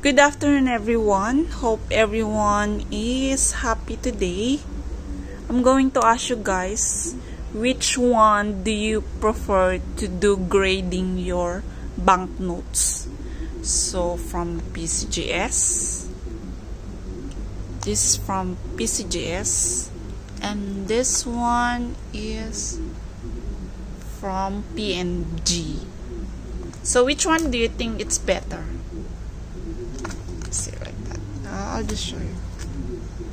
Good afternoon, everyone. Hope everyone is happy today. I'm going to ask you guys, which one do you prefer to do grading your banknotes? So from PCGS, this is from PCGS, and this one is from PNG. So which one do you think it's better? See, like that. I'll just show you.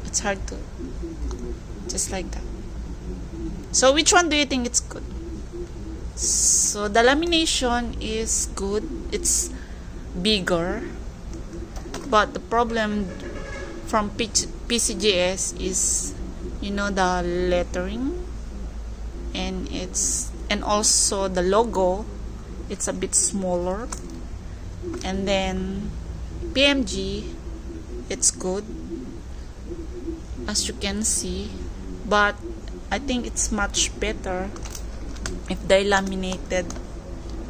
It's hard to, just like that. So which one do you think it's good? So the lamination is good. It's bigger, but the problem from PCGS is, you know, the lettering, and also the logo. It's a bit smaller. And then PMG, it's good, as you can see, but I think it's much better if they laminated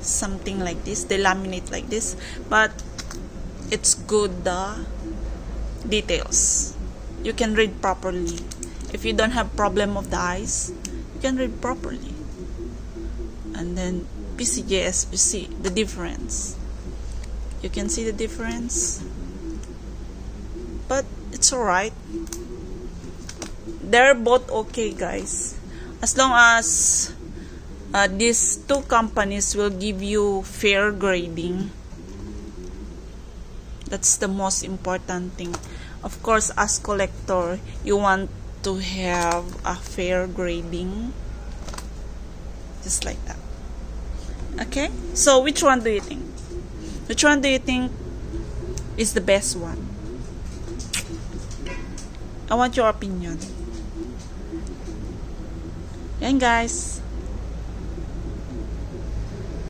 something like this. They laminate like this, but it's good, the details. You can read properly. If you don't have problem of the eyes, you can read properly. And then PCGS, you see the difference. You can see the difference, but it's alright. They're both okay, guys, as long as these two companies will give you fair grading. That's the most important thing. Of course, as collector, you want to have a fair grading, just like that. Okay, so which one do you think? Which one do you think is the best one? I want your opinion. Yan, guys.